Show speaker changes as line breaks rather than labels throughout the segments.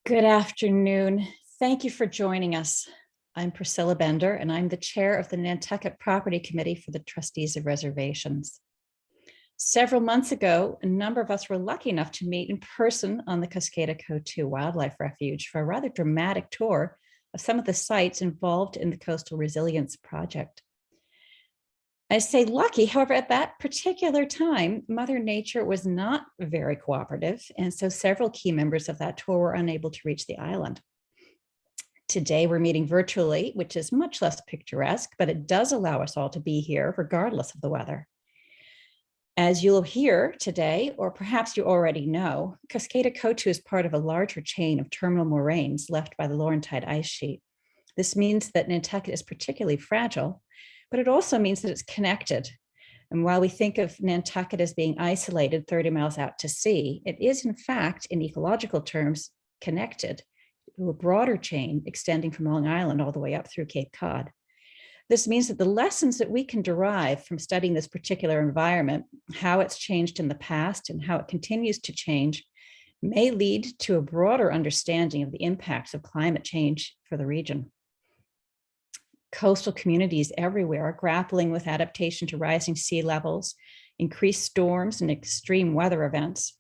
Good afternoon. Thank you for joining us. I'm Priscilla Bender, and I'm the chair of the Nantucket Property Committee for the Trustees of Reservations. Several months ago, a number of us were lucky enough to meet in person on the Coskata-Coatue Wildlife Refuge for a rather dramatic tour of some of the sites involved in the Coastal Resilience Project. I say lucky, however, at that particular time, Mother Nature was not very cooperative, and so several key members of that tour were unable to reach the island. Today, we're meeting virtually, which is much less picturesque, but it does allow us all to be here regardless of the weather. As you'll hear today, or perhaps you already know, Coskata-Coatue is part of a larger chain of terminal moraines left by the Laurentide ice sheet. This means that Nantucket is particularly fragile, but it also means that it's connected. And while we think of Nantucket as being isolated 30 miles out to sea, it is in fact, in ecological terms, connected to a broader chain extending from Long Island all the way up through Cape Cod. This means that the lessons that we can derive from studying this particular environment, how it's changed in the past and how it continues to change, may lead to a broader understanding of the impacts of climate change for the region. Coastal communities everywhere are grappling with adaptation to rising sea levels, increased storms, and extreme weather events.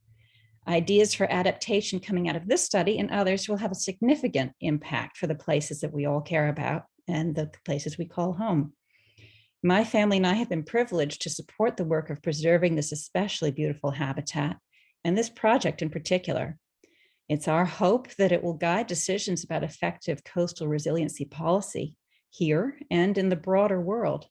Ideas for adaptation coming out of this study and others will have a significant impact for the places that we all care about and the places we call home. My family and I have been privileged to support the work of preserving this especially beautiful habitat, and this project in particular. It's our hope that it will guide decisions about effective coastal resiliency policy here and in the broader world.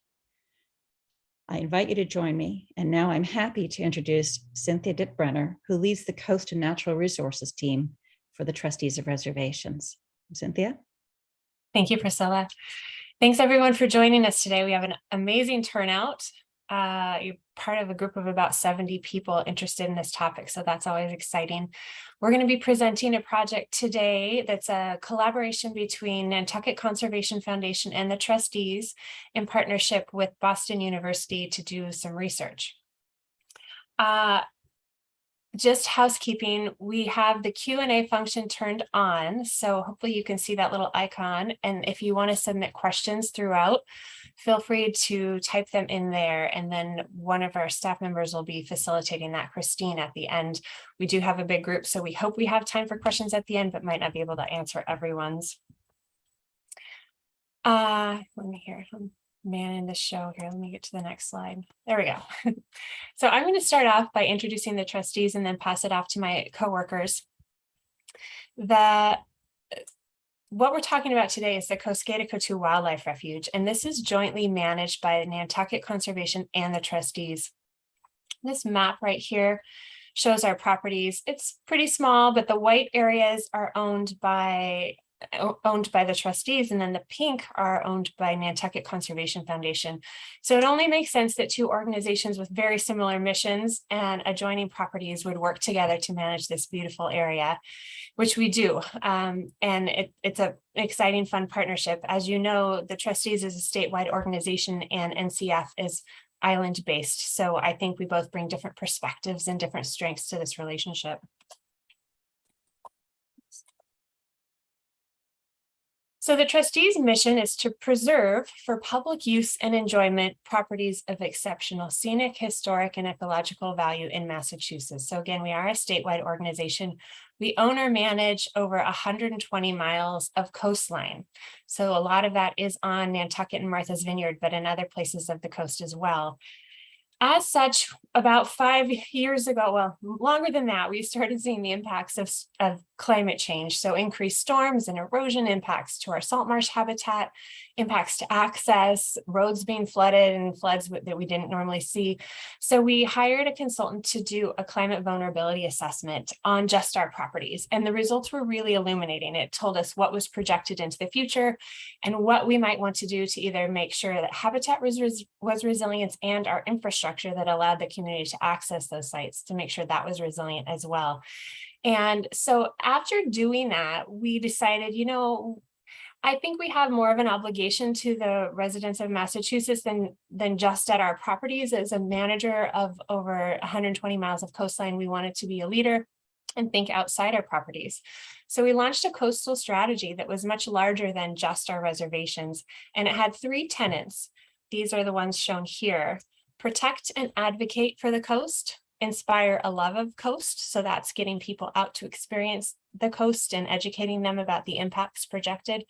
I invite you to join me, and now I'm happy to introduce Cynthia Dittbrenner, who leads the Coast and Natural Resources team for the Trustees of Reservations. Cynthia?
Thank you, Priscilla. Thanks everyone for joining us today. We have an amazing turnout. You're part of a group of about 70 people interested in this topic, so that's always exciting. We're going to be presenting a project today that's a collaboration between Nantucket Conservation Foundation and the trustees in partnership with Boston University to do some research. Just housekeeping, we have the Q&A function turned on, so hopefully you can see that little icon. And if you want to submit questions throughout, feel free to type them in there, and then one of our staff members will be facilitating that, Christine, at the end. We do have a big group, so we hope we have time for questions at the end, but might not be able to answer everyone's. Let me hear from manning the show here. Let me get to the next slide. There we go. So I'm going to start off by introducing the trustees and then pass it off to my coworkers. What we're talking about today is the Coskata-Coatue Wildlife Refuge, and this is jointly managed by Nantucket Conservation and the trustees. This map right here shows our properties. It's pretty small, but the white areas are owned by the trustees, and then the pink are owned by Nantucket Conservation Foundation. So it only makes sense that two organizations with very similar missions and adjoining properties would work together to manage this beautiful area, which we do. And it's an exciting, fun partnership. As you know, the trustees is a statewide organization and NCF is island-based. So I think we both bring different perspectives and different strengths to this relationship. So the trustees' mission is to preserve for public use and enjoyment properties of exceptional scenic, historic, and ecological value in Massachusetts. So again, we are a statewide organization. We own or manage over 120 miles of coastline. So a lot of that is on Nantucket and Martha's Vineyard, but in other places of the coast as well. As such, about 5 years ago, well, longer than that, we started seeing the impacts of climate change. So increased storms and erosion, impacts to our salt marsh habitat, impacts to access, roads being flooded and floods that we didn't normally see. So we hired a consultant to do a climate vulnerability assessment on just our properties. And the results were really illuminating. It told us what was projected into the future and what we might want to do to either make sure that habitat was resilient and our infrastructure that allowed the community to access those sites to make sure that was resilient as well. And so after doing that, we decided, you know, I think we have more of an obligation to the residents of Massachusetts than just at our properties. As a manager of over 120 miles of coastline, we wanted to be a leader and think outside our properties. So we launched a coastal strategy that was much larger than just our reservations, and it had 3 tenets. These are the ones shown here: protect and advocate for the coast, inspire a love of coast. So that's getting people out to experience the coast and educating them about the impacts projected.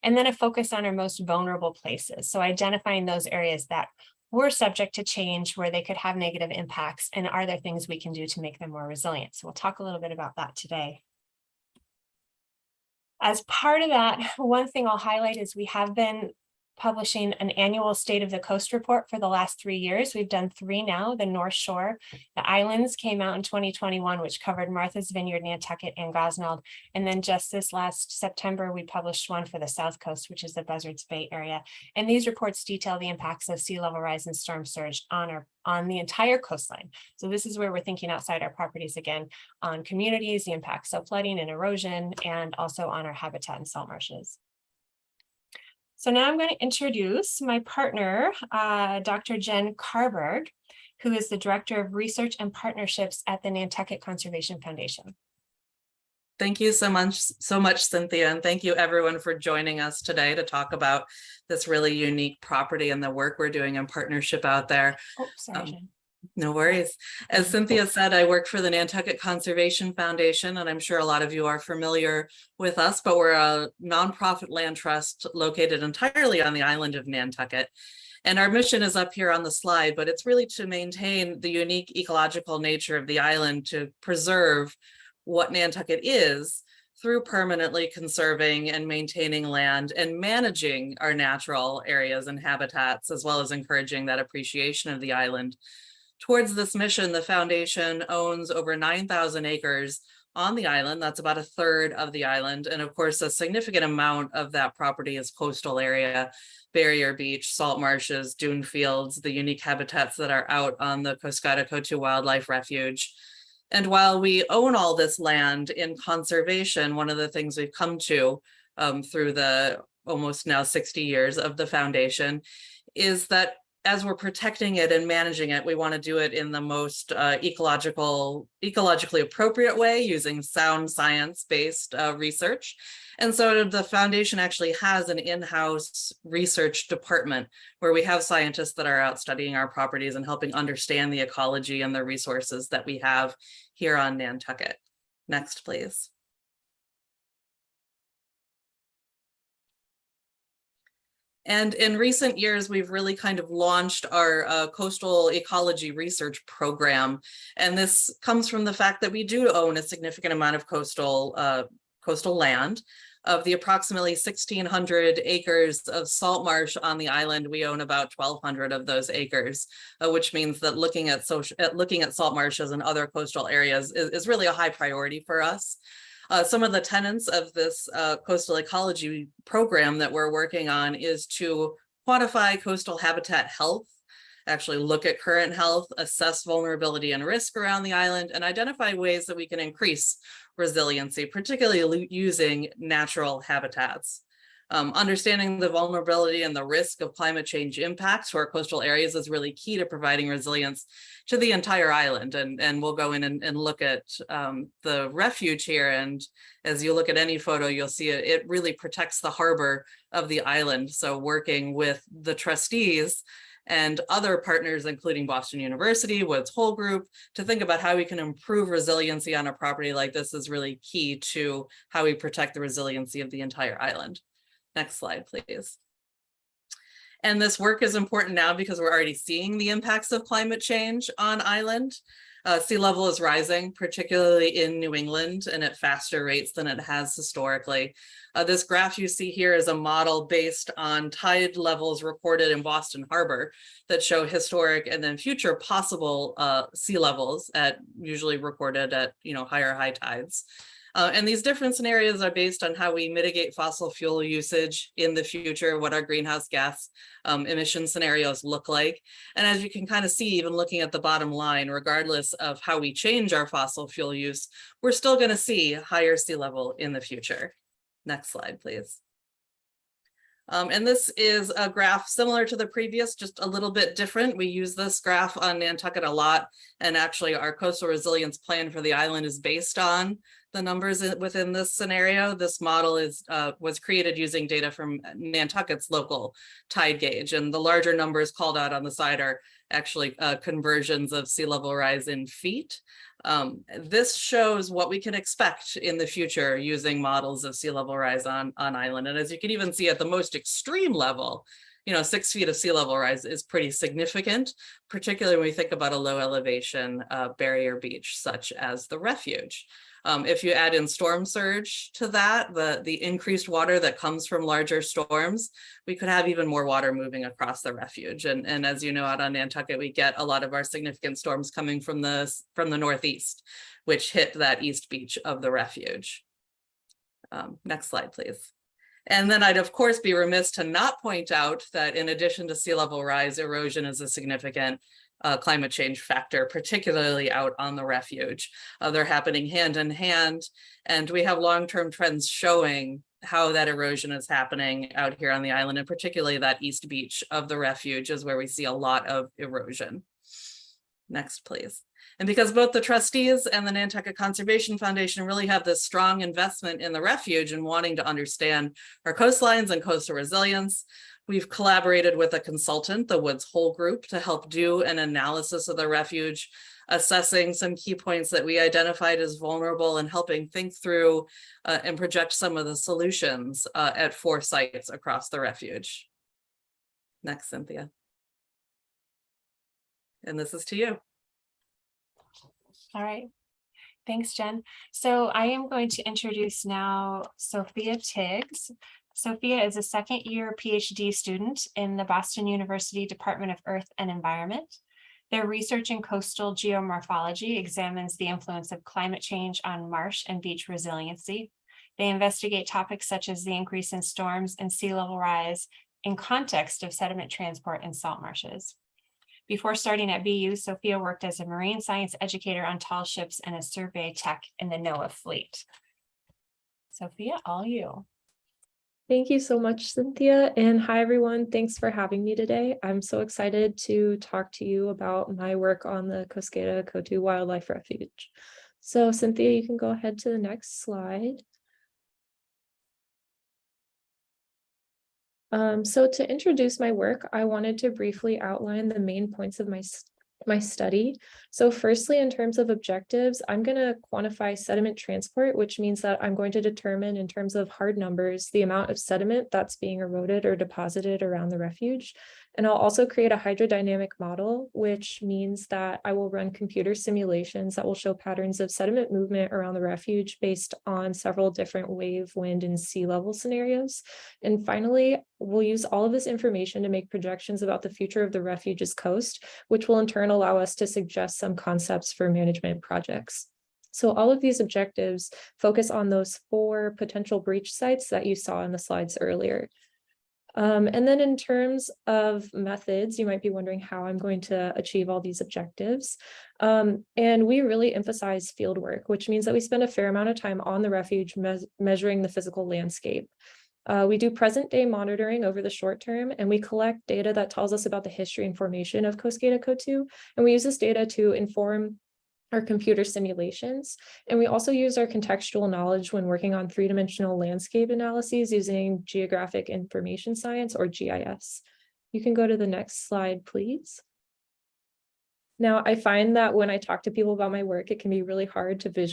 And then a focus on our most vulnerable places. So identifying those areas that were subject to change, where they could have negative impacts, and are there things we can do to make them more resilient? So we'll talk a little bit about that today. As part of that, one thing I'll highlight is we have been publishing an annual State of the Coast report for the last 3 years. We've done 3 now. The North Shore, the Islands came out in 2021, which covered Martha's Vineyard, Nantucket, and Gosnell. And then just this last September, we published one for the South Coast, which is the Buzzards Bay area. And these reports detail the impacts of sea level rise and storm surge on the entire coastline. So this is where we're thinking outside our properties again, on communities, the impacts of flooding and erosion, and also on our habitat and salt marshes. So now I'm going to introduce my partner, Dr. Jen Karberg, who is the Director of Research and Partnerships at the Nantucket Conservation Foundation.
Thank you so much, Cynthia, and thank you everyone for joining us today to talk about this really unique property and the work we're doing in partnership out there.
Oh, sorry, Jen.
No worries. As Cynthia said, I work for the Nantucket Conservation Foundation, and I'm sure a lot of you are familiar with us, but we're a nonprofit land trust located entirely on the island of Nantucket. And our mission is up here on the slide, but it's really to maintain the unique ecological nature of the island, to preserve what Nantucket is through permanently conserving and maintaining land and managing our natural areas and habitats, as well as encouraging that appreciation of the island. Towards this mission, the foundation owns over 9,000 acres on the island. That's about 1/3 of the island. And of course, a significant amount of that property is coastal area, barrier beach, salt marshes, dune fields, the unique habitats that are out on the Coskata-Coatue Wildlife Refuge. And while we own all this land in conservation, one of the things we've come to through the almost now 60 years of the foundation is that as we're protecting it and managing it, we want to do it in the most ecologically appropriate way, using sound science-based research. And so the foundation actually has an in-house research department where we have scientists that are out studying our properties and helping understand the ecology and the resources that we have here on Nantucket. Next, please. And in recent years, we've really kind of launched our coastal ecology research program. And this comes from the fact that we do own a significant amount of coastal land. Of the approximately 1,600 acres of salt marsh on the island, we own about 1,200 of those acres, which means that looking at salt marshes and other coastal areas is really a high priority for us. Some of the tenets of this coastal ecology program that we're working on is to quantify coastal habitat health, actually look at current health, assess vulnerability and risk around the island, and identify ways that we can increase resiliency, particularly using natural habitats. Understanding the vulnerability and the risk of climate change impacts to our coastal areas is really key to providing resilience to the entire island. And we'll go in and look at the refuge here. And as you look at any photo, you'll see it really protects the harbor of the island. So working with the trustees and other partners, including Boston University, Woods Hole Group, to think about how we can improve resiliency on a property like this is really key to how we protect the resiliency of the entire island. Next slide, please. And this work is important now because we're already seeing the impacts of climate change on island. Sea level is rising, particularly in New England, and at faster rates than it has historically. This graph you see here is a model based on tide levels recorded in Boston Harbor that show historic and then future possible sea levels usually recorded at higher high tides. And these different scenarios are based on how we mitigate fossil fuel usage in the future, what our greenhouse gas emission scenarios look like. And as you can kind of see, even looking at the bottom line, regardless of how we change our fossil fuel use, we're still going to see higher sea level in the future. Next slide, please. And this is a graph similar to the previous, just a little bit different. We use this graph on Nantucket a lot, and actually our coastal resilience plan for the island is based on the numbers within this scenario. This model was created using data from Nantucket's local tide gauge, and the larger numbers called out on the side are actually conversions of sea level rise in feet. This shows what we can expect in the future using models of sea level rise on island. And as you can even see at the most extreme level, 6 feet of sea level rise is pretty significant, particularly when we think about a low elevation barrier beach such as the refuge. If you add in storm surge to that, the increased water that comes from larger storms, we could have even more water moving across the refuge. And as you know, out on Nantucket, we get a lot of our significant storms coming from the northeast, which hit that east beach of the refuge. Next slide, please. And then I'd of course be remiss to not point out that in addition to sea level rise, erosion is a significant climate change factor, particularly out on the refuge. They're happening hand in hand, and we have long-term trends showing how that erosion is happening out here on the island, and particularly that east beach of the refuge is where we see a lot of erosion. Next, please. And because both the trustees and the Nantucket Conservation Foundation really have this strong investment in the refuge and wanting to understand our coastlines and coastal resilience, we've collaborated with a consultant, the Woods Hole Group, to help do an analysis of the refuge, assessing some key points that we identified as vulnerable and helping think through and project some of the solutions at 4 sites across the refuge. Next, Cynthia. And this is to you.
All right. Thanks, Jen. So I am going to introduce now Sophia Tigges. Sophia is a second-year PhD student in the Boston University Department of Earth and Environment. Their research in coastal geomorphology examines the influence of climate change on marsh and beach resiliency. They investigate topics such as the increase in storms and sea level rise in context of sediment transport in salt marshes. Before starting at BU, Sophia worked as a marine science educator on tall ships and a survey tech in the NOAA fleet. Sophia, all you.
Thank you so much, Cynthia. And hi, everyone. Thanks for having me today. I'm so excited to talk to you about my work on the Coskata-Coatue Wildlife Refuge. So Cynthia, you can go ahead to the next slide. So to introduce my work, I wanted to briefly outline the main points of my study. So firstly, in terms of objectives, I'm going to quantify sediment transport, which means that I'm going to determine in terms of hard numbers, the amount of sediment that's being eroded or deposited around the refuge. And I'll also create a hydrodynamic model, which means that I will run computer simulations that will show patterns of sediment movement around the refuge based on several different wave, wind, and sea level scenarios. And finally, we'll use all of this information to make projections about the future of the refuge's coast, which will in turn allow us to suggest some concepts for management projects. So all of these objectives focus on those 4 potential breach sites that you saw in the slides earlier. And then in terms of methods, you might be wondering how I'm going to achieve all these objectives. And we really emphasize field work, which means that we spend a fair amount of time on the refuge measuring the physical landscape. We do present day monitoring over the short term, and we collect data that tells us about the history and formation of Coskata-Coatue, and we use this data to inform our computer simulations. And we also use our contextual knowledge when working on 3-dimensional landscape analyses using geographic information science, or GIS. You can go to the next slide, please. Now, I find that when I talk to people about my work, it can be really hard to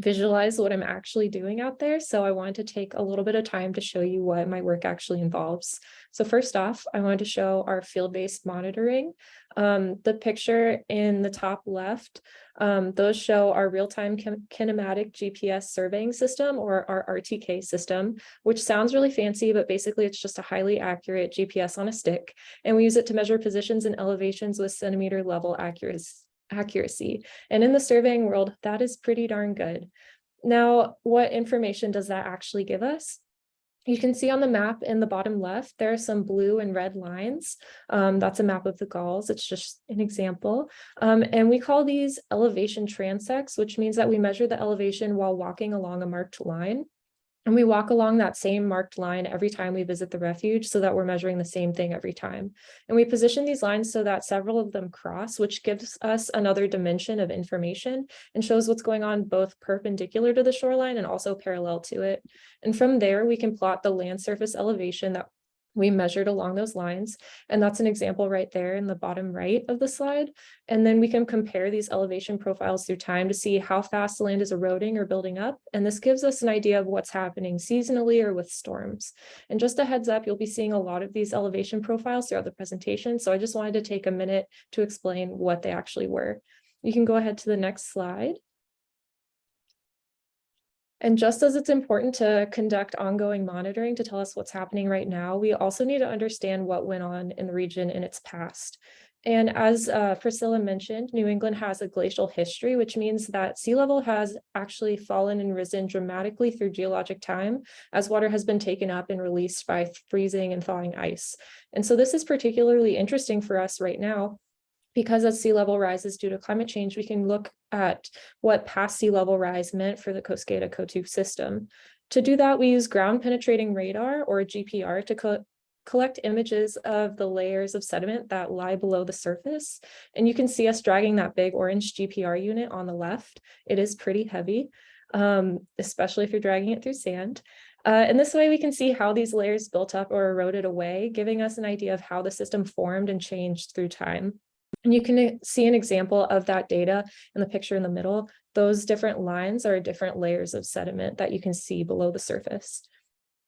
visualize what I'm actually doing out there. So I wanted to take a little bit of time to show you what my work actually involves. So first off, I wanted to show our field-based monitoring. The picture in the top left, those show our real-time kinematic GPS surveying system, or our RTK system, which sounds really fancy, but basically it's just a highly accurate GPS on a stick. And we use it to measure positions and elevations with centimeter level accuracy. And in the surveying world, that is pretty darn good. Now, what information does that actually give us? You can see on the map in the bottom left, there are some blue and red lines. That's a map of the galls. It's just an example. And we call these elevation transects, which means that we measure the elevation while walking along a marked line. And we walk along that same marked line every time we visit the refuge so that we're measuring the same thing every time. And we position these lines so that several of them cross, which gives us another dimension of information and shows what's going on both perpendicular to the shoreline and also parallel to it. And from there, we can plot the land surface elevation that we measured along those lines. And that's an example right there in the bottom right of the slide. And then we can compare these elevation profiles through time to see how fast the land is eroding or building up. And this gives us an idea of what's happening seasonally or with storms. And just a heads up, you'll be seeing a lot of these elevation profiles throughout the presentation. So I just wanted to take a minute to explain what they actually were. You can go ahead to the next slide. And just as it's important to conduct ongoing monitoring to tell us what's happening right now, we also need to understand what went on in the region in its past. And as Priscilla mentioned, New England has a glacial history, which means that sea level has actually fallen and risen dramatically through geologic time as water has been taken up and released by freezing and thawing ice. And so this is particularly interesting for us right now, because as sea level rises due to climate change, we can look at what past sea level rise meant for the Coskata-Coatue system. To do that, we use ground penetrating radar, or GPR, to collect images of the layers of sediment that lie below the surface. And you can see us dragging that big orange GPR unit on the left. It is pretty heavy, especially if you're dragging it through sand. And this way we can see how these layers built up or eroded away, giving us an idea of how the system formed and changed through time. And you can see an example of that data in the picture in the middle. Those different lines are different layers of sediment that you can see below the surface.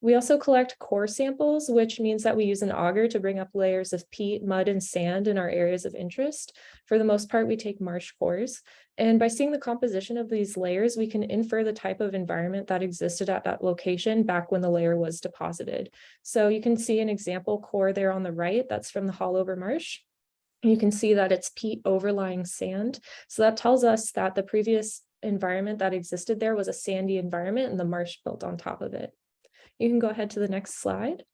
We also collect core samples, which means that we use an auger to bring up layers of peat, mud, and sand in our areas of interest. For the most part, we take marsh cores. And by seeing the composition of these layers, we can infer the type of environment that existed at that location back when the layer was deposited. So you can see an example core there on the right, that's from the Haulover marsh. You can see that it's peat overlying sand. So that tells us that the previous environment that existed there was a sandy environment and the marsh built on top of it. You can go ahead to the next slide.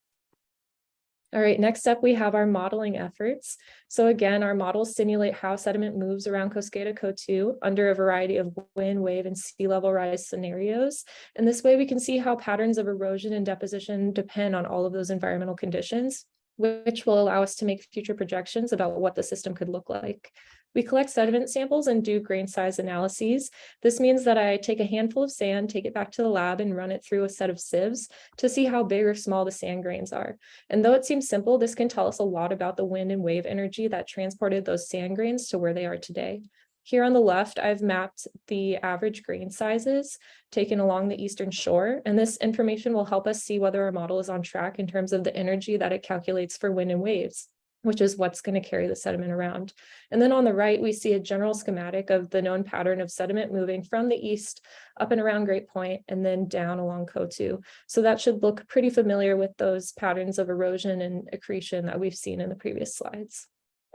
All right, next up, we have our modeling efforts. So again, our models simulate how sediment moves around Coskata-Coatue under a variety of wind, wave, and sea level rise scenarios. And this way we can see how patterns of erosion and deposition depend on all of those environmental conditions, which will allow us to make future projections about what the system could look like. We collect sediment samples and do grain size analyses. This means that I take a handful of sand, take it back to the lab, and run it through a set of sieves to see how big or small the sand grains are. And though it seems simple, this can tell us a lot about the wind and wave energy that transported those sand grains to where they are today. Here on the left, I've mapped the average grain sizes taken along the eastern shore, and this information will help us see whether our model is on track in terms of the energy that it calculates for wind and waves, which is what's going to carry the sediment around. And then on the right, we see a general schematic of the known pattern of sediment moving from the east up and around Great Point and then down along Coatue. So that should look pretty familiar with those patterns of erosion and accretion that we've seen in the previous slides.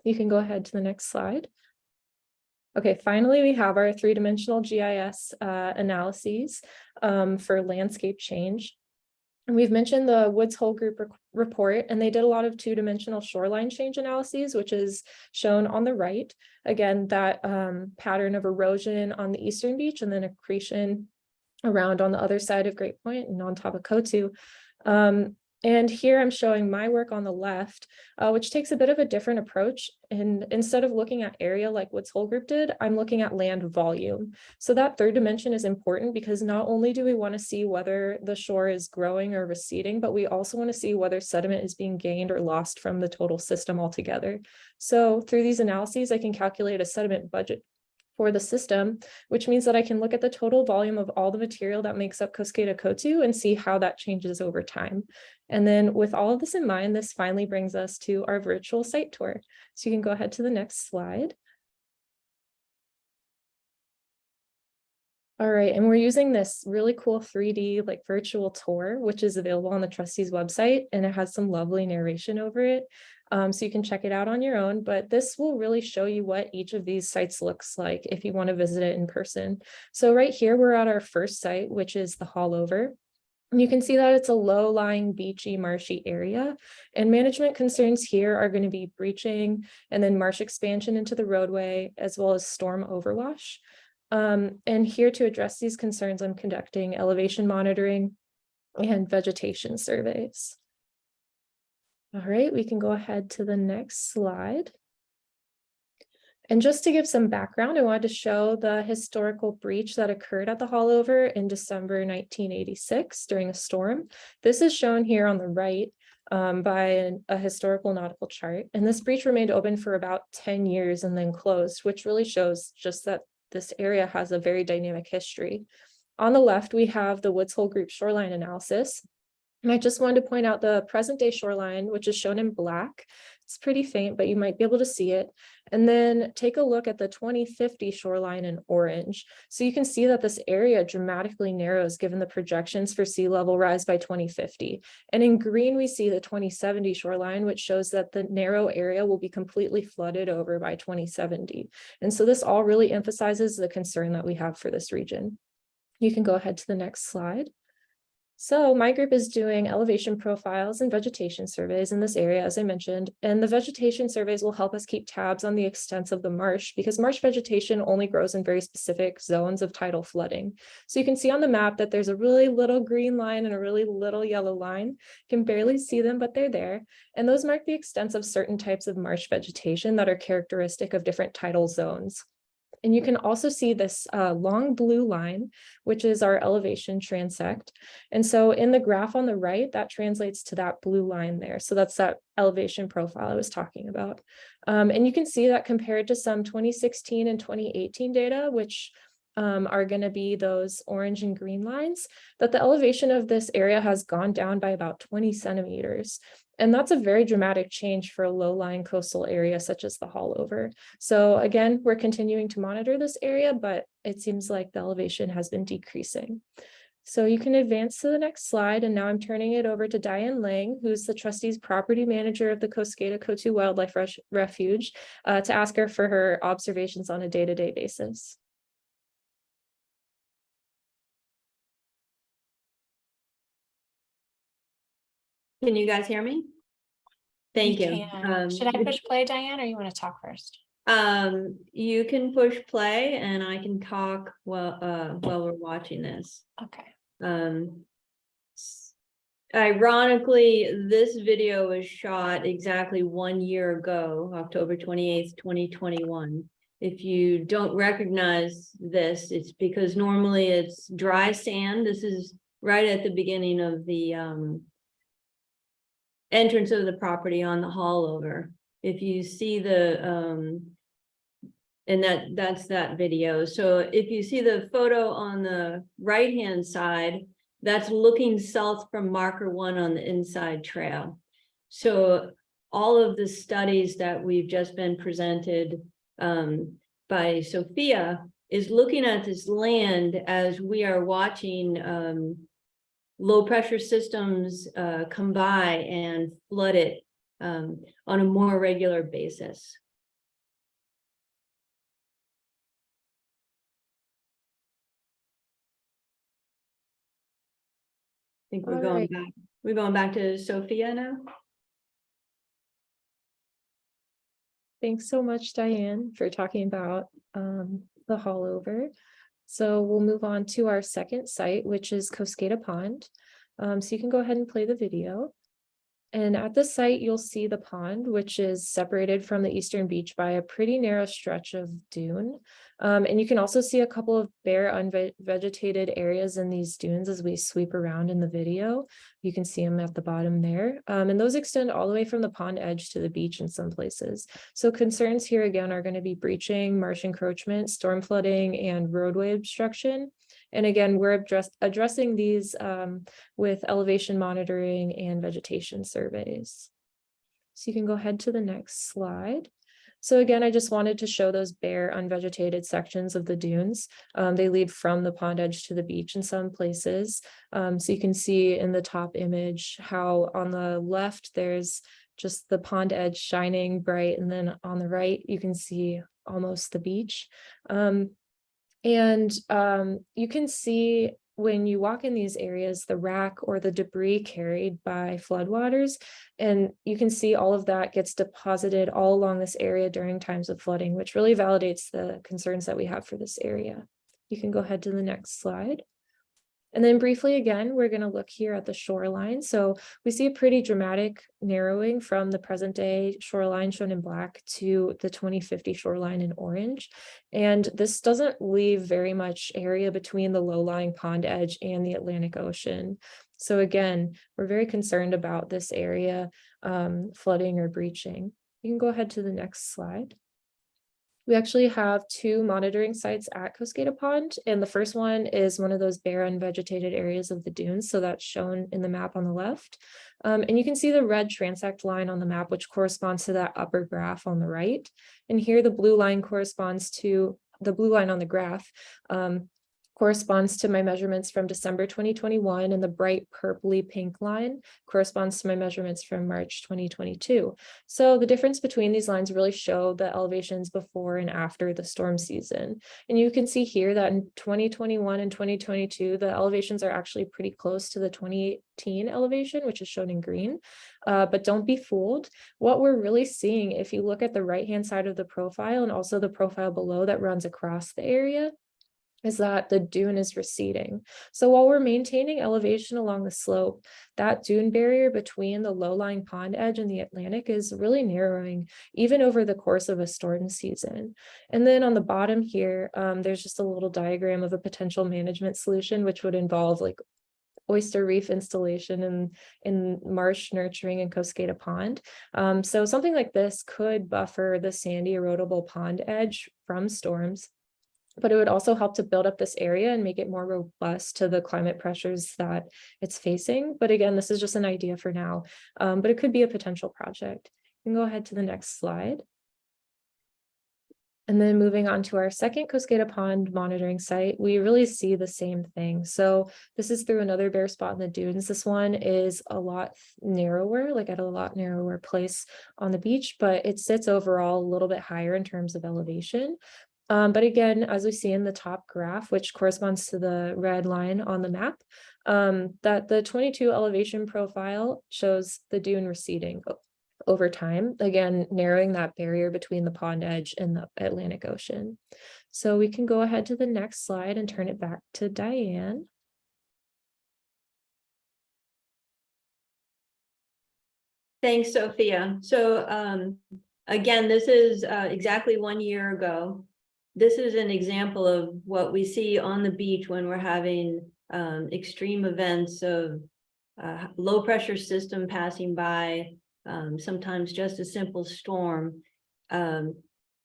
You can go ahead to the next slide. Okay, finally, we have our three-dimensional GIS analyses for landscape change. And we've mentioned the Woods Hole Group report, and they did a lot of two-dimensional shoreline change analyses, which is shown on the right. Again, that pattern of erosion on the eastern beach and then accretion around on the other side of Great Point and on top of Coatue. And here I'm showing my work on the left, which takes a bit of a different approach. And instead of looking at area like Woods Hole Group did, I'm looking at land volume. So that third dimension is important because not only do we want to see whether the shore is growing or receding, but we also want to see whether sediment is being gained or lost from the total system altogether. So through these analyses, I can calculate a sediment budget for the system, which means that I can look at the total volume of all the material that makes up Coskata-Coatue and see how that changes over time. And then with all of this in mind, this finally brings us to our virtual site tour. So you can go ahead to the next slide. All right, and we're using this really cool 3D like virtual tour, which is available on the trustees website, and it has some lovely narration over it. So you can check it out on your own, but this will really show you what each of these sites looks like if you want to visit it in person. So right here, we're at our first site, which is the Haulover. And you can see that it's a low-lying, beachy, marshy area. And management concerns here are going to be breaching and then marsh expansion into the roadway, as well as storm overwash. And here to address these concerns, I'm conducting elevation monitoring, and vegetation surveys. All right, we can go ahead to the next slide. And just to give some background, I wanted to show the historical breach that occurred at the Haulover in December 1986 during a storm. This is shown here on the right by a historical nautical chart. And this breach remained open for about 10 years and then closed, which really shows just that this area has a very dynamic history. On the left, we have the Woods Hole Group shoreline analysis. And I just wanted to point out the present day shoreline, which is shown in black. It's pretty faint, but you might be able to see it. And then take a look at the 2050 shoreline in orange. So you can see that this area dramatically narrows given the projections for sea level rise by 2050. And in green, we see the 2070 shoreline, which shows that the narrow area will be completely flooded over by 2070. And so this all really emphasizes the concern that we have for this region. You can go ahead to the next slide. So my group is doing elevation profiles and vegetation surveys in this area, as I mentioned, and the vegetation surveys will help us keep tabs on the extents of the marsh because marsh vegetation only grows in very specific zones of tidal flooding. So you can see on the map that there's a really little green line and a really little yellow line. You can barely see them, but they're there. And those mark the extents of certain types of marsh vegetation that are characteristic of different tidal zones. And you can also see this long blue line, which is our elevation transect. And so in the graph on the right, that translates to that blue line there. So that's that elevation profile I was talking about. And you can see that compared to some 2016 and 2018 data, which are going to be those orange and green lines, that the elevation of this area has gone down by about 20 centimeters. And that's a very dramatic change for a low-lying coastal area such as the Haulover. So again, we're continuing to monitor this area, but it seems like the elevation has been decreasing. So you can advance to the next slide. And now I'm turning it over to Diane Lang, who's the trustee's property manager of the Coskata-Coatue Wildlife Refuge, to ask her for her observations on a day-to-day basis.
Can you guys hear me? Thank you.
Should I push play, Diane, or you want to talk first?
You can push play and I can talk while we're watching this.
Okay.
Ironically, this video was shot exactly 1 year ago, October 28th, 2021. If you don't recognize this, it's because normally it's dry sand. This is right at the beginning of the entrance of the property on the Haulover. If you see the and that's that video. So if you see the photo on the right hand side, that's looking south from marker 1 on the inside trail. So all of the studies that we've just been presented by Sophia is looking at this land as we are watching low pressure systems come by and flood it on a more regular basis. I think we're going back. We're going back to Sophia now.
Thanks so much, Diane, for talking about the Haulover. So we'll move on to our second site, which is Coskata Pond. So you can go ahead and play the video. And at the site, you'll see the pond, which is separated from the eastern beach by a pretty narrow stretch of dune. And you can also see a couple of bare unvegetated areas in these dunes as we sweep around in the video. You can see them at the bottom there. And those extend all the way from the pond edge to the beach in some places. So concerns here again are going to be breaching, marsh encroachment, storm flooding, and roadway obstruction. And again, we're addressing these with elevation monitoring and vegetation surveys. So you can go ahead to the next slide. So again, I just wanted to show those bare unvegetated sections of the dunes. They lead from the pond edge to the beach in some places. So you can see in the top image how on the left, there's just the pond edge shining bright. And then on the right, you can see almost the beach. And you can see when you walk in these areas, the wrack or the debris carried by floodwaters, and you can see all of that gets deposited all along this area during times of flooding, which really validates the concerns that we have for this area. You can go ahead to the next slide. And then briefly again, we're going to look here at the shoreline. So we see a pretty dramatic narrowing from the present day shoreline shown in black to the 2050 shoreline in orange. And this doesn't leave very much area between the low-lying pond edge and the Atlantic Ocean. So again, we're very concerned about this area flooding or breaching. You can go ahead to the next slide. We actually have 2 monitoring sites at Coskata Pond, and the first one is one of those bare unvegetated areas of the dunes, so that's shown in the map on the left. And you can see the red transect line on the map, which corresponds to that upper graph on the right. And here the blue line corresponds to the blue line on the graph. Corresponds to my measurements from December 2021, and the bright purpley pink line corresponds to my measurements from March 2022. So the difference between these lines really show the elevations before and after the storm season. And you can see here that in 2021 and 2022, the elevations are actually pretty close to the 2018 elevation, which is shown in green. But don't be fooled. What we're really seeing, if you look at the right-hand side of the profile and also the profile below that runs across the area, is that the dune is receding. So while we're maintaining elevation along the slope, that dune barrier between the low-lying pond edge and the Atlantic is really narrowing, even over the course of a storm season. And then on the bottom here, there's just a little diagram of a potential management solution, which would involve like oyster reef installation in marsh nurturing in Coskata Pond. So something like this could buffer the sandy erodible pond edge from storms, but it would also help to build up this area and make it more robust to the climate pressures that it's facing. But again, this is just an idea for now, but it could be a potential project. You can go ahead to the next slide. And then moving on to our second Coskata Pond monitoring site, we really see the same thing. So this is through another bare spot in the dunes. This one is a lot narrower, like at a lot narrower place on the beach, but it sits overall a little bit higher in terms of elevation. But again, as we see in the top graph, which corresponds to the red line on the map, that the 22 elevation profile shows the dune receding over time, again, narrowing that barrier between the pond edge and the Atlantic Ocean. So we can go ahead to the next slide and turn it back to Diane.
Thanks, Sophia. So again, this is exactly 1 year ago. This is an example of what we see on the beach when we're having extreme events of low pressure system passing by, sometimes just a simple storm. A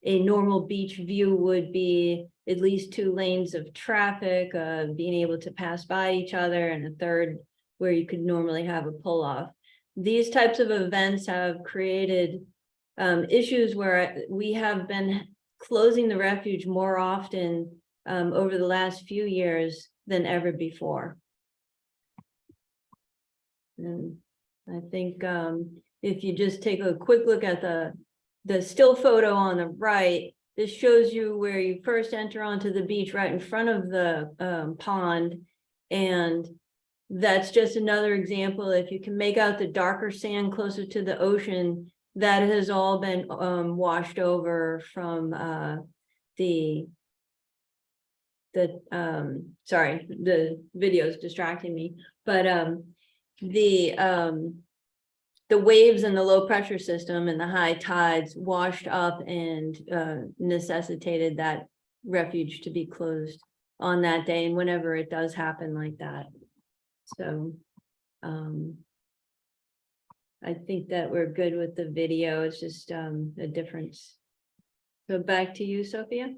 normal beach view would be at least 2 lanes of traffic, being able to pass by each other, and a third where you could normally have a pull-off. These types of events have created issues where we have been closing the refuge more often over the last few years than ever before. And I think if you just take a quick look at the still photo on the right, this shows you where you first enter onto the beach right in front of the pond. And that's just another example. If you can make out the darker sand closer to the ocean, that has all been washed over from sorry, the video is distracting me, but the waves and the low pressure system and the high tides washed up and necessitated that refuge to be closed on that day, and whenever it does happen like that. So I think that we're good with the video. It's just a difference. So back to you, Sophia.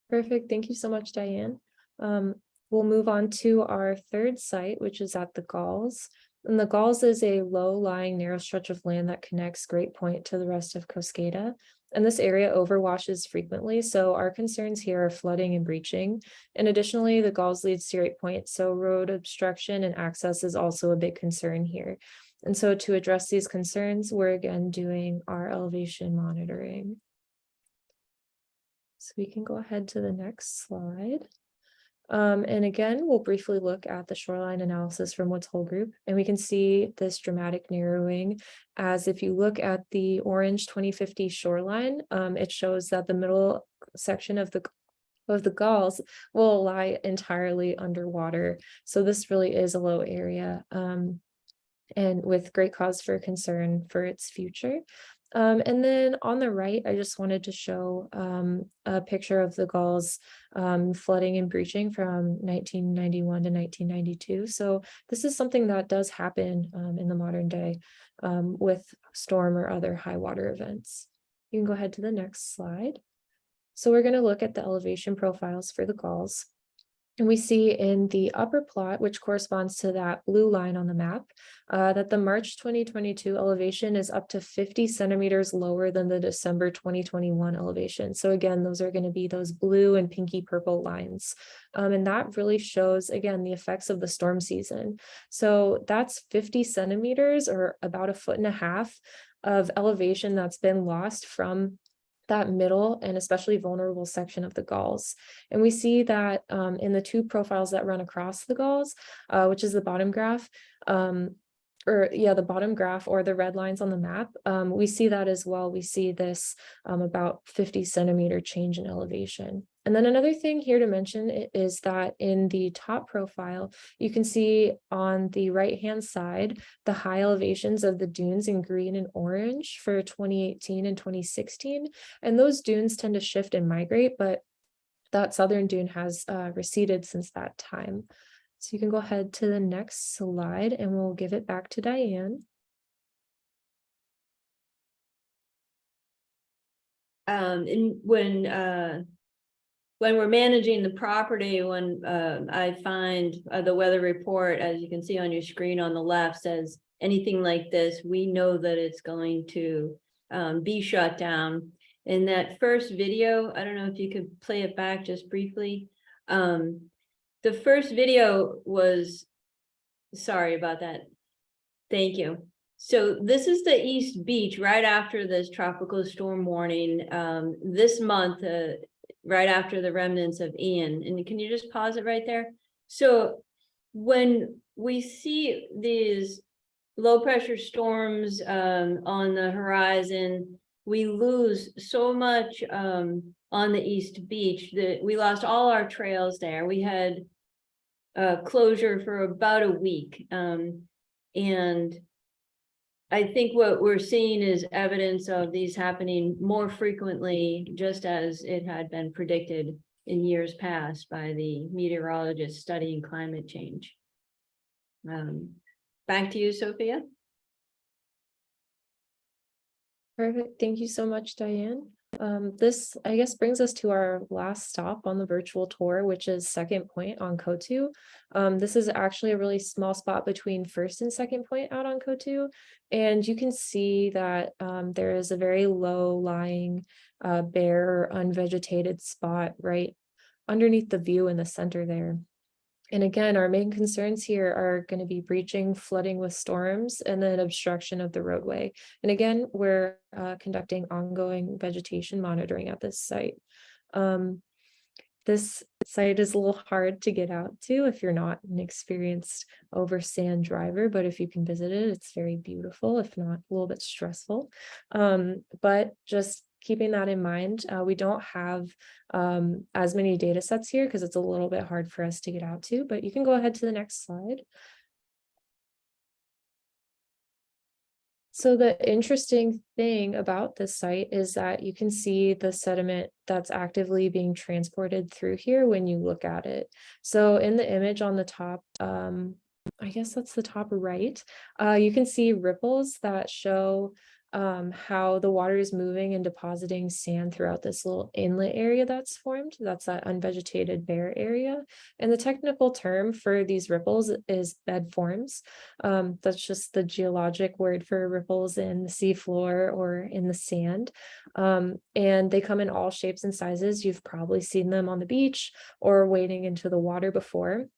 Perfect. Thank you so much, Diane. We'll move on to our third site, which is at the Galls. And the Galls is a low-lying narrow stretch of land that connects Great Point to the rest of Coskata. And this area overwashes frequently, so our concerns here are flooding and breaching. And additionally, the Galls leads to Great Point, so road obstruction and access is also a big concern here. And so to address these concerns, we're again doing our elevation monitoring. So we can go ahead to the next slide. And again, we'll briefly look at the shoreline analysis from Woods Hole Group, and we can see this dramatic narrowing as if you look at the orange 2050 shoreline, it shows that the middle section of the of the galls will lie entirely underwater. So this really is a low area, and with great cause for concern for its future. And then on the right, I just wanted to show a picture of the galls flooding and breaching from 1991 to 1992. So this is something that does happen in the modern day with storm or other high water events. You can go ahead to the next slide. So we're going to look at the elevation profiles for the galls. And we see in the upper plot, which corresponds to that blue line on the map, that the March 2022 elevation is up to 50 centimeters lower than the December 2021 elevation. So again, those are going to be those blue and pinky purple lines. And that really shows, again, the effects of the storm season. So that's 50 centimeters or about 1.5 feet of elevation that's been lost from that middle and especially vulnerable section of the galls. And we see that in the two profiles that run across the galls, which is the bottom graph, the bottom graph or the red lines on the map, we see that as well. We see this about 50 centimeter change in elevation. And then another thing here to mention is that in the top profile, you can see on the right-hand side, the high elevations of the dunes in green and orange for 2018 and 2016. And those dunes tend to shift and migrate, but that southern dune has receded since that time. So you can go ahead to the next slide and we'll give it back to Diane.
And when we're managing the property, when I find the weather report, as you can see on your screen on the left, says anything like this, we know that it's going to be shut down. In that first video, I don't know if you could play it back just briefly. The first video was, sorry about that. Thank you. So this is the East Beach right after this tropical storm warning this month, right after the remnants of Ian. And can you just pause it right there? So when we see these low pressure storms on the horizon, we lose so much on the East Beach that we lost all our trails there. We had closure for about a week. And I think what we're seeing is evidence of these happening more frequently, just as it had been predicted in years past by the meteorologists studying climate change. Back to you, Sophia.
Perfect. Thank you so much, Diane. This, I guess, brings us to our last stop on the virtual tour, which is Second Point on Coatue. This is actually a really small spot between First and Second Point out on Coatue. And you can see that there is a very low-lying, bare, unvegetated spot right underneath the view in the center there. And again, our main concerns here are going to be breaching, flooding with storms, and then obstruction of the roadway. And again, we're conducting ongoing vegetation monitoring at this site. This site is a little hard to get out to if you're not an experienced over sand driver, but if you can visit it, it's very beautiful, if not a little bit stressful. But just keeping that in mind, we don't have as many data sets here because it's a little bit hard for us to get out to, but you can go ahead to the next slide. So the interesting thing about this site is that you can see the sediment that's actively being transported through here when you look at it. So in the image on the top, I guess that's the top right, you can see ripples that show how the water is moving and depositing sand throughout this little inlet area that's formed. That's that unvegetated bare area. And the technical term for these ripples is bed forms. That's just the geologic word for ripples in the seafloor or in the sand. And they come in all shapes and sizes. You've probably seen them on the beach or wading into the water before.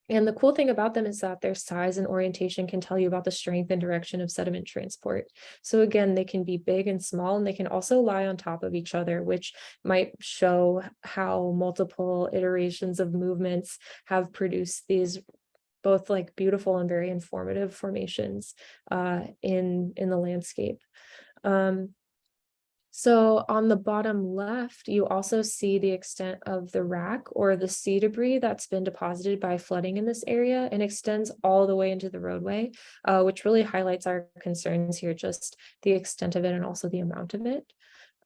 And the cool thing about them is that their size and orientation can tell you about the strength and direction of sediment transport. So again, they can be big and small, and they can also lie on top of each other, which might show how multiple iterations of movements have produced these both like beautiful and very informative formations in the landscape. So on the bottom left, you also see the extent of the rack or the sea debris that's been deposited by flooding in this area and extends all the way into the roadway, which really highlights our concerns here, just the extent of it and also the amount of it.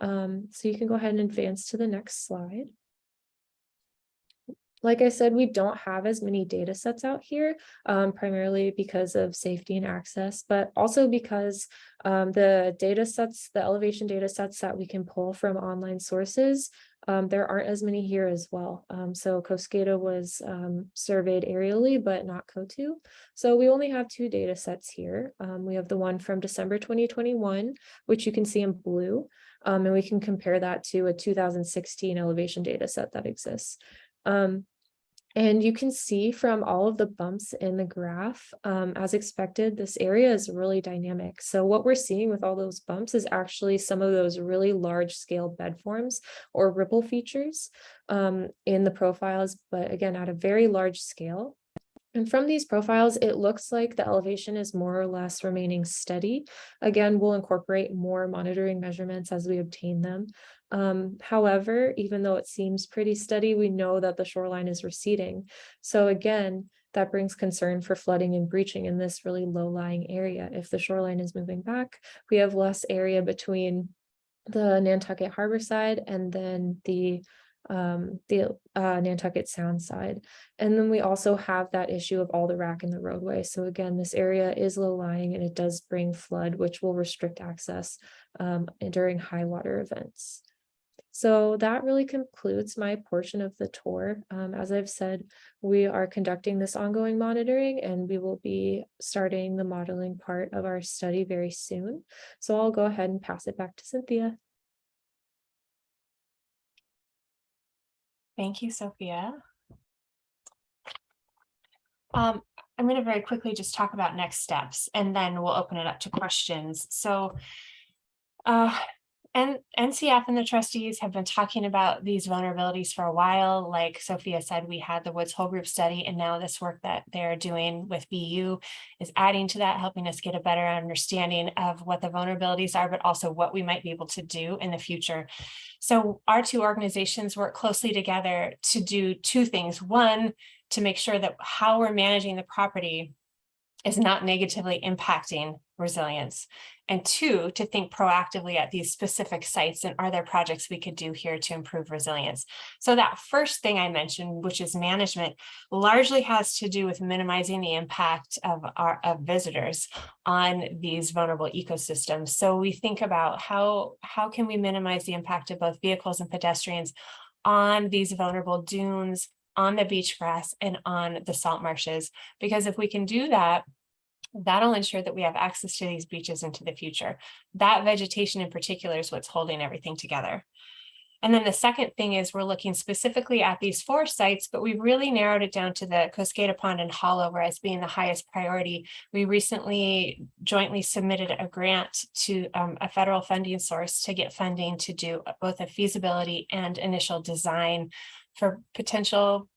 So you can go ahead and advance to the next slide. Like I said, we don't have as many data sets out here, primarily because of safety and access, but also because the data sets, the elevation data sets that we can pull from online sources, there aren't as many here as well. So Coskata was surveyed aerially, but not Coatue. So we only have 2 data sets here. We have the one from December 2021, which you can see in blue, and we can compare that to a 2016 elevation data set that exists. And you can see from all of the bumps in the graph, as expected, this area is really dynamic. So what we're seeing with all those bumps is actually some of those really large scale bed forms or ripple features in the profiles, but again, at a very large scale. And from these profiles, it looks like the elevation is more or less remaining steady. Again, we'll incorporate more monitoring measurements as we obtain them. However, even though it seems pretty steady, we know that the shoreline is receding. So again, that brings concern for flooding and breaching in this really low-lying area. If the shoreline is moving back, we have less area between the Nantucket harbor side and then the Nantucket Sound side. And then we also have that issue of all the rack in the roadway. So again, this area is low lying and it does bring flood, which will restrict access during high water events. So that really concludes my portion of the tour. As I've said, we are conducting this ongoing monitoring and we will be starting the modeling part of our study very soon. So I'll go ahead and pass it back to Cynthia.
Thank you, Sophia. I'm going to very quickly just talk about next steps and then we'll open it up to questions. So and NCF and the trustees have been talking about these vulnerabilities for a while. Like Sophia said, we had the Woods Whole Group study, and now this work that they're doing with BU is adding to that, helping us get a better understanding of what the vulnerabilities are, but also what we might be able to do in the future. So our 2 organizations work closely together to do 2 things. One, to make sure that how we're managing the property is not negatively impacting resilience. And 2, to think proactively at these specific sites and are there projects we could do here to improve resilience. So that first thing I mentioned, which is management, largely has to do with minimizing the impact of visitors on these vulnerable ecosystems. So we think about how can we minimize the impact of both vehicles and pedestrians on these vulnerable dunes, on the beach grass, and on the salt marshes, because if we can do that, that'll ensure that we have access to these beaches into the future. That vegetation in particular is what's holding everything together. And then the second thing is we're looking specifically at these 4 sites, but we've really narrowed it down to the Coskata Pond and Haulover as being the highest priority. We recently jointly submitted a grant to a federal funding source to get funding to do both a feasibility and initial design for potential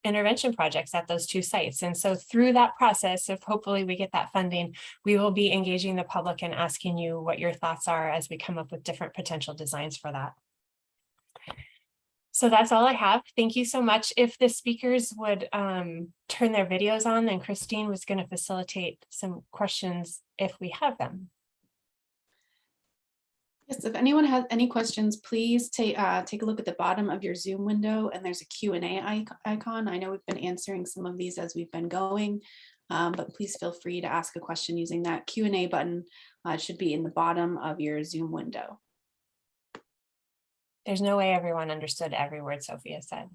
intervention projects at those 2 sites. And so through that process, if hopefully we get that funding, we will be engaging the public and asking you what your thoughts are as we come up with different potential designs for that. So that's all I have. Thank you so much. If the speakers would turn their videos on, then Christine was going to facilitate some questions if we have them.
Yes, if anyone has any questions, please take a look at the bottom of your Zoom window and there's a Q&A icon. I know we've been answering some of these as we've been going, but please feel free to ask a question using that Q&A button. It should be in the bottom of your Zoom window.
There's no way everyone understood every word Sophia said.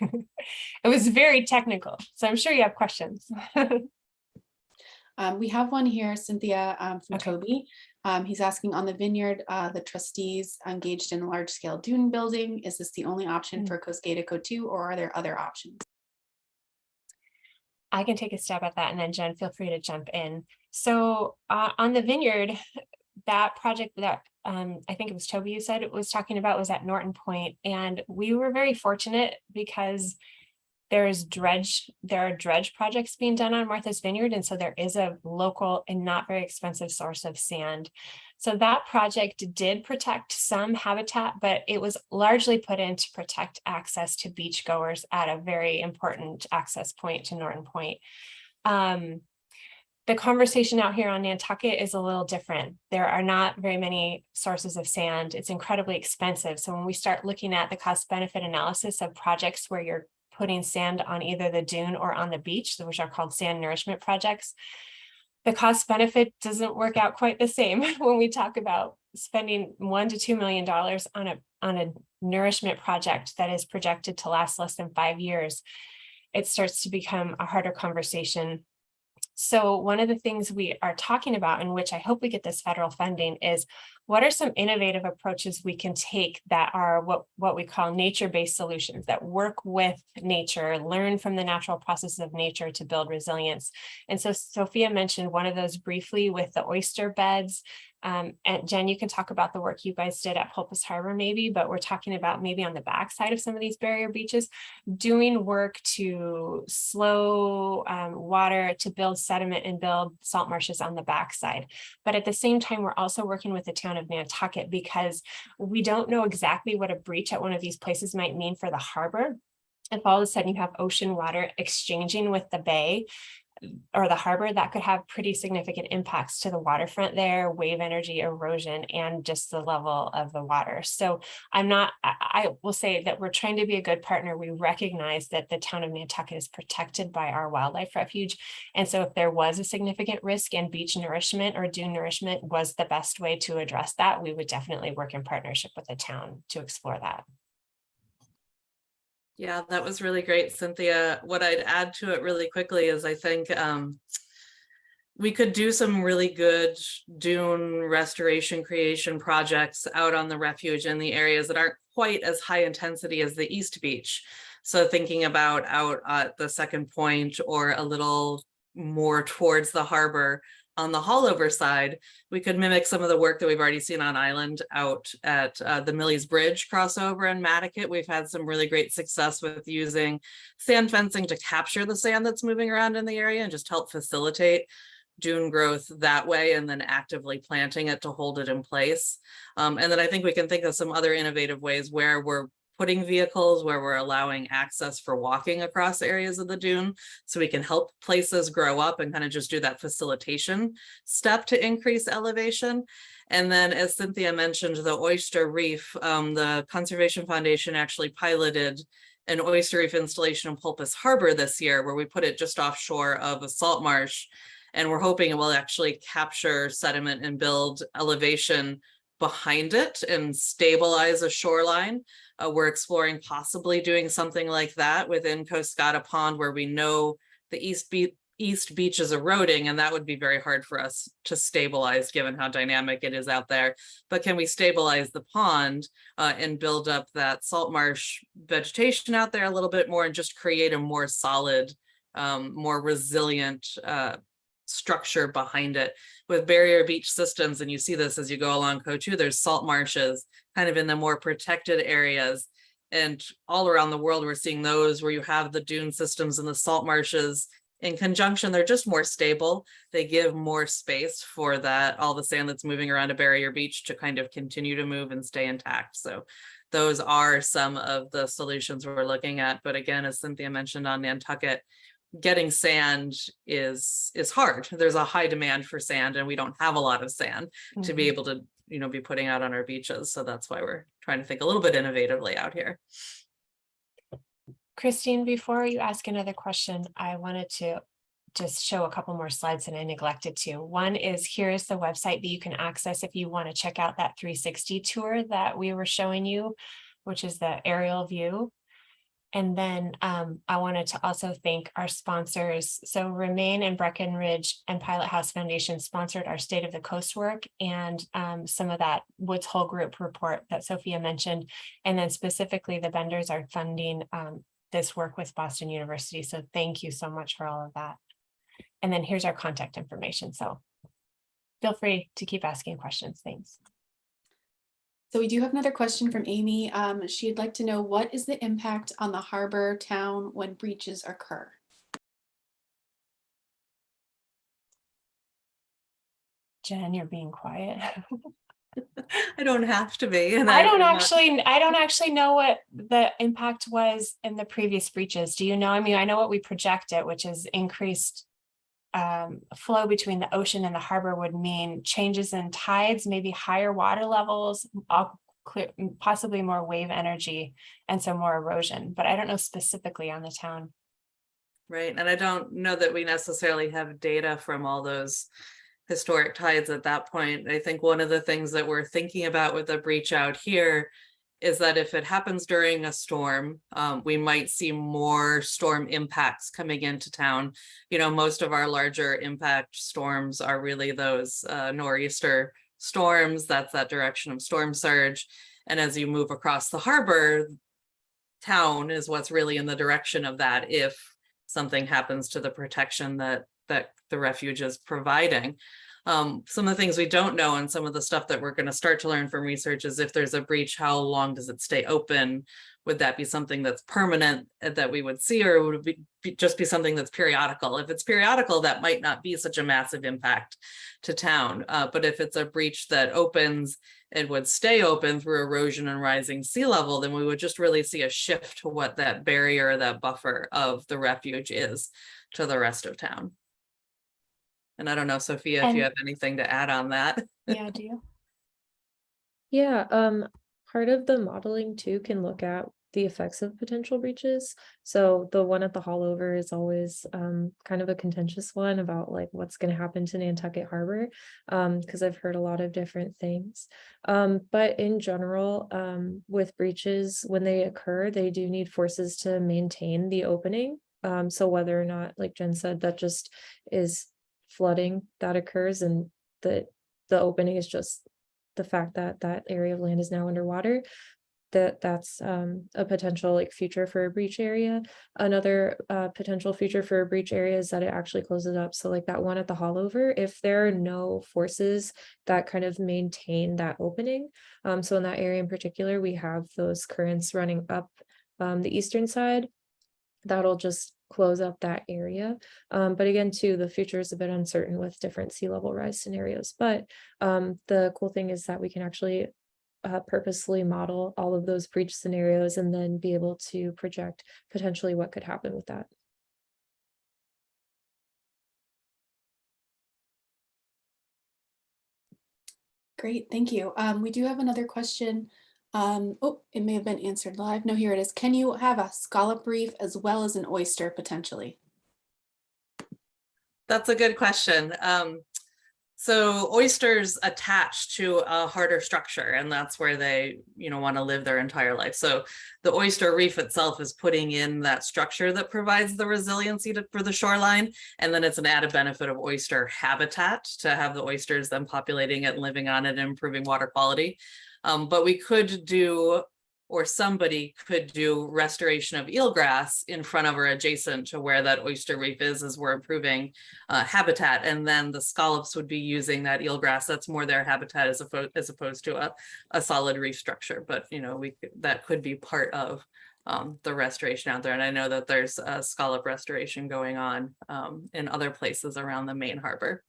It was very technical, so I'm sure you have questions.
We have one here, Cynthia, from
Okay.
Toby. He's asking, on the vineyard, the trustees engaged in large-scale dune building. Is this the only option for Coskata-Coatue, or are there other options?
I can take a stab at that, and then Jen, feel free to jump in. So on the vineyard, that project that I think it was Toby you said it was talking about was at Norton Point, and we were very fortunate because there are dredge projects being done on Martha's Vineyard. And so there is a local and not very expensive source of sand. So that project did protect some habitat, but it was largely put in to protect access to beachgoers at a very important access point to Norton Point. The conversation out here on Nantucket is a little different. There are not very many sources of sand. It's incredibly expensive. So when we start looking at the cost benefit analysis of projects where you're putting sand on either the dune or on the beach, which are called sand nourishment projects, the cost benefit doesn't work out quite the same when we talk about spending $1 to $2 million on a nourishment project that is projected to last less than 5 years. It starts to become a harder conversation. So one of the things we are talking about, in which I hope we get this federal funding, is what are some innovative approaches we can take that are what we call nature-based solutions that work with nature, learn from the natural processes of nature to build resilience. And so Sophia mentioned one of those briefly with the oyster beds. And Jen, you can talk about the work you guys did at Pulpus Harbor maybe, but we're talking about maybe on the backside of some of these barrier beaches, doing work to slow water, to build sediment and build salt marshes on the backside. But at the same time, we're also working with the town of Nantucket because we don't know exactly what a breach at one of these places might mean for the harbor. If all of a sudden you have ocean water exchanging with the bay or the harbor, that could have pretty significant impacts to the waterfront there, wave energy, erosion, and just the level of the water. So I will say that we're trying to be a good partner. We recognize that the town of Nantucket is protected by our wildlife refuge. And so if there was a significant risk and beach nourishment or dune nourishment was the best way to address that, we would definitely work in partnership with the town to explore that.
Yeah, that was really great, Cynthia. What I'd add to it really quickly is I think we could do some really good dune restoration creation projects out on the refuge in the areas that aren't quite as high intensity as the East Beach. So thinking about out at the Second Point or a little more towards the harbor. On the Haulover side, we could mimic some of the work that we've already seen on island out at the Millie's Bridge crossover in Nantucket. We've had some really great success with using sand fencing to capture the sand that's moving around in the area and just help facilitate dune growth that way, and then actively planting it to hold it in place. And then I think we can think of some other innovative ways where we're putting vehicles, where we're allowing access for walking across areas of the dune, so we can help places grow up and kind of just do that facilitation step to increase elevation. And then, as Cynthia mentioned, the oyster reef, the Conservation Foundation actually piloted an oyster reef installation in Pulpus Harbor this year, where we put it just offshore of a salt marsh. And we're hoping it will actually capture sediment and build elevation behind it and stabilize a shoreline. We're exploring possibly doing something like that within Coskata Pond, where we know the East Beach is eroding, and that would be very hard for us to stabilize given how dynamic it is out there. But can we stabilize the pond and build up that salt marsh vegetation out there a little bit more and just create a more solid, more resilient structure behind it? With barrier beach systems, and you see this as you go along Coatue, there's salt marshes kind of in the more protected areas, and all around the world we're seeing those where you have the dune systems and the salt marshes in conjunction. They're just more stable. They give more space for that, all the sand that's moving around a barrier beach to kind of continue to move and stay intact. So those are some of the solutions we're looking at. But again, as Cynthia mentioned on Nantucket, getting sand is hard. There's a high demand for sand, and we don't have a lot of sand to be able to, be putting out on our beaches. So that's why we're trying to think a little bit innovatively out here.
Christine, before you ask another question, I wanted to just show a couple more slides and I neglected to. One is, here's the website that you can access if you want to check out that 360 tour that we were showing you, which is the aerial view. And then I wanted to also thank our sponsors. So Remain and Breckenridge and Pilot House Foundation sponsored our State of the Coast work and some of that Woods Hole Group report that Sophia mentioned. And then specifically the vendors are funding this work with Boston University. So thank you so much for all of that. And then here's our contact information. So feel free to keep asking questions. Thanks.
So we do have another question from Amy. She'd like to know, what is the impact on the harbor town when breaches occur?
Jen, you're being quiet.
I don't have to be. And
I don't
I'm
actually know what the impact was in the previous breaches. Do you know? I mean, I know what we projected, which is increased flow between the ocean and the harbor would mean changes in tides, maybe higher water levels, possibly more wave energy, and so more erosion. But I don't know specifically on the town.
Right. And I don't know that we necessarily have data from all those historic tides at that point. I think one of the things that we're thinking about with the breach out here is that if it happens during a storm, we might see more storm impacts coming into town. You know, most of our larger impact storms are really those nor'easter storms. That's that direction of storm surge. And as you move across the harbor, town is what's really in the direction of that if something happens to the protection that the refuge is providing. Some of the things we don't know and some of the stuff that we're going to start to learn from research is if there's a breach, how long does it stay open? Would that be something that's permanent that we would see, or would it just be something that's periodical? If it's periodical, that might not be such a massive impact to town. But if it's a breach that opens and would stay open through erosion and rising sea level, then we would just really see a shift to what that barrier, that buffer of the refuge is to the rest of town. And I don't know, Sophia, if you have anything to add on that.
Yeah, do you?
Yeah, part of the modeling too can look at the effects of potential breaches. So the one at the Haulover is always kind of a contentious one about like what's going to happen to Nantucket Harbor, because I've heard a lot of different things. But in general, with breaches, when they occur, they do need forces to maintain the opening. So whether or not, like Jen said, that just is flooding that occurs and the opening is just the fact that that area of land is now underwater, that's a potential like future for a breach area. Another potential future for a breach area is that it actually closes up. So like that one at the Haulover, if there are no forces that kind of maintain that opening, so in that area in particular, we have those currents running up the eastern side, that'll just close up that area. But again, too, the future is a bit uncertain with different sea level rise scenarios. But the cool thing is that we can actually purposely model all of those breach scenarios and then be able to project potentially what could happen with that.
Great, thank you. We do have another question. Oh, it may have been answered live. No, here it is. Can you have a scallop reef as well as an oyster potentially?
That's a good question. So oysters attach to a harder structure, and that's where they, want to live their entire life. So the oyster reef itself is putting in that structure that provides the resiliency for the shoreline. And then it's an added benefit of oyster habitat to have the oysters then populating it and living on it and improving water quality. But we could do, or somebody could do, restoration of eelgrass in front of or adjacent to where that oyster reef is as we're improving habitat. And then the scallops would be using that eelgrass. That's more their habitat as opposed to a solid reef structure. But, that could be part of the restoration out there. And I know that there's a scallop restoration going on in other places around the main harbor.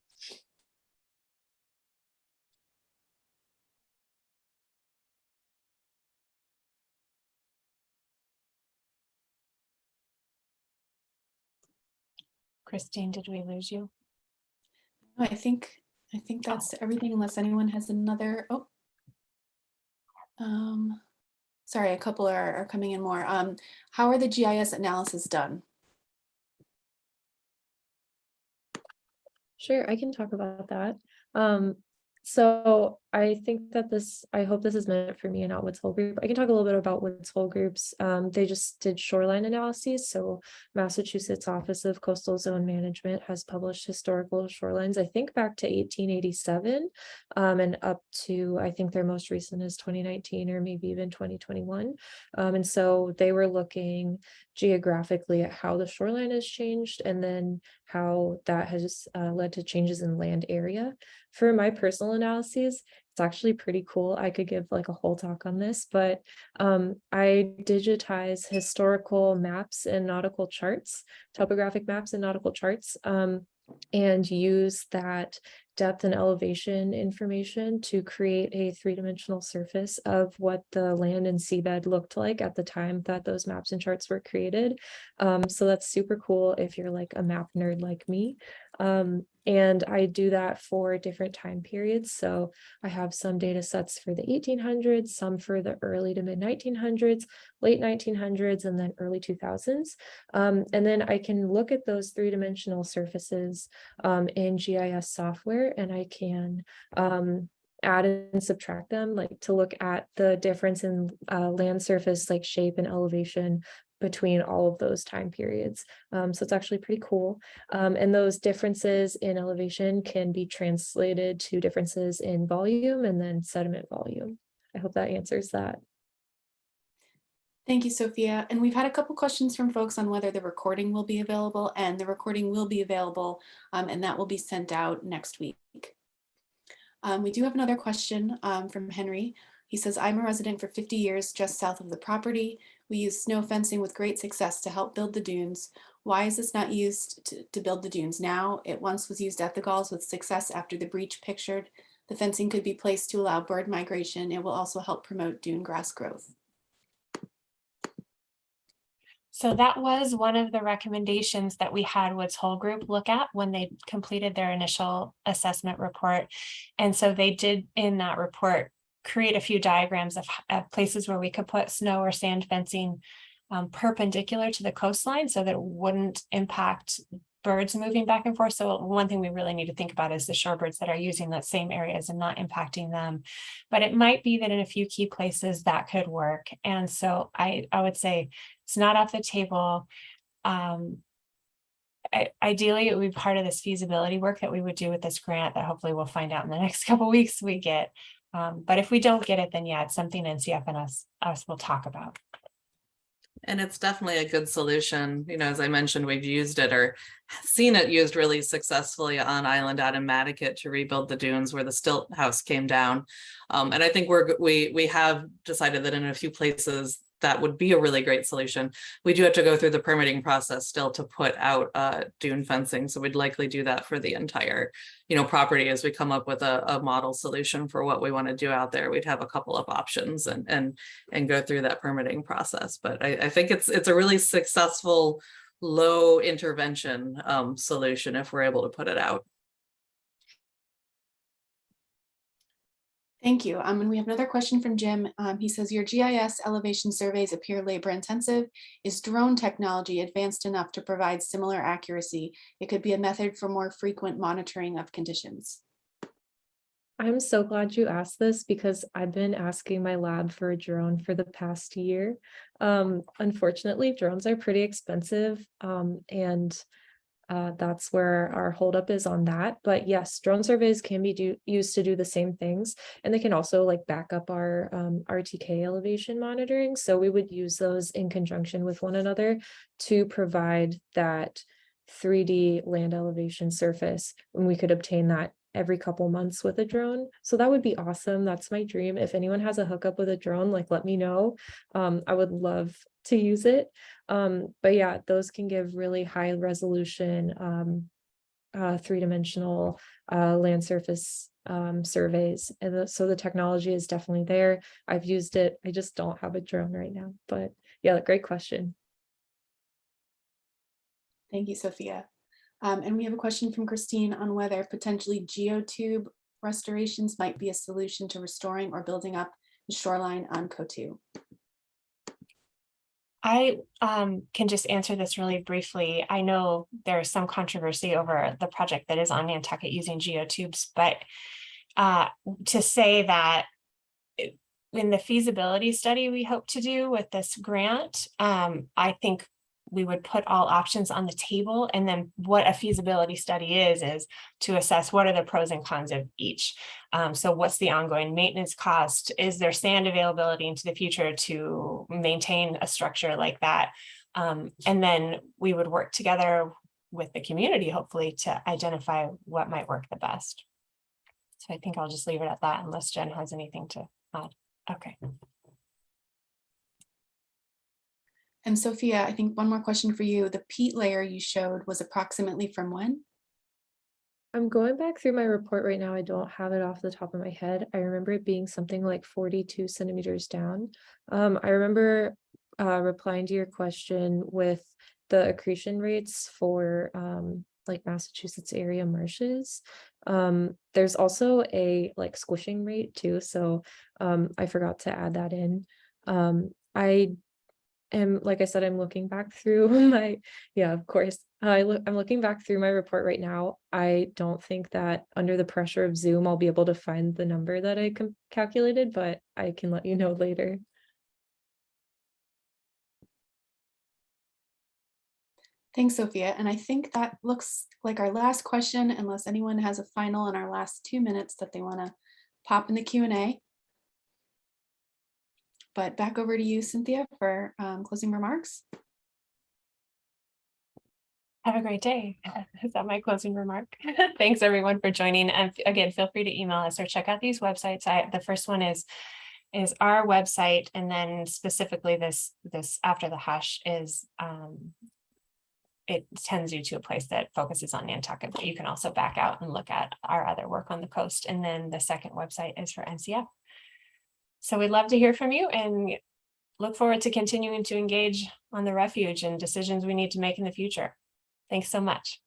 Christine, did we lose you?
I think that's everything unless anyone has another. Oh, sorry, a couple are coming in more. How are the GIS analysis done?
Sure, I can talk about that. So I think that I hope this is meant for me and not Woods Hole Group. I can talk a little bit about Woods Hole Groups. They just did shoreline analyses. So Massachusetts Office of Coastal Zone Management has published historical shorelines, I think back to 1887 and up to, I think their most recent is 2019 or maybe even 2021. And so they were looking geographically at how the shoreline has changed and then how that has led to changes in land area. For my personal analyses, it's It's actually pretty cool. I could give like a whole talk on this, but I digitize historical maps and nautical charts, topographic maps and nautical charts, and use that depth and elevation information to create a three-dimensional surface of what the land and seabed looked like at the time that those maps and charts were created. So that's super cool if you're like a map nerd like me. And I do that for different time periods. So I have some data sets for the 1800s, some for the early to mid 1900s, late 1900s, and then early 2000s. And then I can look at those three-dimensional surfaces in GIS software, and I can add and subtract them, like to look at the difference in land surface, like shape and elevation between all of those time periods. So it's actually pretty cool. And those differences in elevation can be translated to differences in volume and then sediment volume. I hope that answers that.
Thank you, Sophia. And we've had a couple questions from folks on whether the recording will be available, and the recording will be available, and that will be sent out next week. We do have another question from Henry. He says, I'm a resident for 50 years just south of the property. We use snow fencing with great success to help build the dunes. Why is this not used to build the dunes now? It once was used at the Galls with success after the breach pictured. The fencing could be placed to allow bird migration. It will also help promote dune grass growth.
So that was one of the recommendations that we had Woods Hole Group look at when they completed their initial assessment report. And so they did in that report create a few diagrams of places where we could put snow or sand fencing perpendicular to the coastline so that it wouldn't impact birds moving back and forth. So one thing we really need to think about is the shorebirds that are using that same areas and not impacting them. But it might be that in a few key places that could work. And so I would say it's not off the table. Ideally, it would be part of this feasibility work that we would do with this grant that hopefully we'll find out in the next couple of weeks we get. But if we don't get it, then yeah, it's something NCF and us will talk about.
And it's definitely a good solution. You know, as I mentioned, we've used it or seen it used really successfully on Island out in Nantucket to rebuild the dunes where the stilt house came down. And I think we have decided that in a few places that would be a really great solution. We do have to go through the permitting process still to put out dune fencing. So we'd likely do that for the entire, property as we come up with a model solution for what we want to do out there. We'd have a couple of options and go through that permitting process. But I think it's a really successful low intervention solution if we're able to put it out.
Thank you. And we have another question from Jim. He says, your GIS elevation surveys appear labor intensive. Is drone technology advanced enough to provide similar accuracy? It could be a method for more frequent monitoring of conditions.
I'm so glad you asked this because I've been asking my lab for a drone for the past year. Unfortunately, drones are pretty expensive, and that's where our holdup is on that. But yes, drone surveys can be used to do the same things, and they can also like back up our RTK elevation monitoring. So we would use those in conjunction with one another to provide that 3D land elevation surface, and we could obtain that every couple months with a drone. So that would be awesome. That's my dream. If anyone has a hookup with a drone, like let me know. I would love to use it. But yeah, those can give really high resolution three-dimensional land surface surveys. And so the technology is definitely there. I've used it. I just don't have a drone right now. But yeah, great question.
Thank you, Sophia. And we have a question from Christine on whether potentially geotube restorations might be a solution to restoring or building up the shoreline on Coatue.
I can just answer this really briefly. I know there's some controversy over the project that is on Nantucket using geotubes, but to say that in the feasibility study we hope to do with this grant, I think we would put all options on the table, and then what a feasibility study is to assess what are the pros and cons of each. So what's the ongoing maintenance cost? Is there sand availability into the future to maintain a structure like that? And then we would work together with the community, hopefully, to identify what might work the best. So I think I'll just leave it at that unless Jen has anything to add. Okay.
And Sophia, I think one more question for you. The peat layer you showed was approximately from when?
I'm going back through my report right now. I don't have it off the top of my head. I remember it being something like 42 centimeters down. I remember replying to your question with the accretion rates for like Massachusetts area marshes. There's also a like squishing rate too. So I forgot to add that in. Like I said, I'm looking back through yeah, of course. I'm looking back through my report right now. I don't think that under the pressure of Zoom, I'll be able to find the number that I calculated, but I can let you know later.
Thanks, Sophia. And I think that looks like our last question, unless anyone has a final in our last 2 minutes that they want to pop in the Q&A. But back over to you, Cynthia, for closing remarks.
Have a great day. Is that my closing remark? Thanks everyone for joining. And again, feel free to email us or check out these websites. The first one is our website, and then specifically this after the hash is it sends you to a place that focuses on Nantucket, but you can also back out and look at our other work on the coast. And then the second website is for NCF. So we'd love to hear from you and look forward to continuing to engage on the refuge and decisions we need to make in the future. Thanks so much.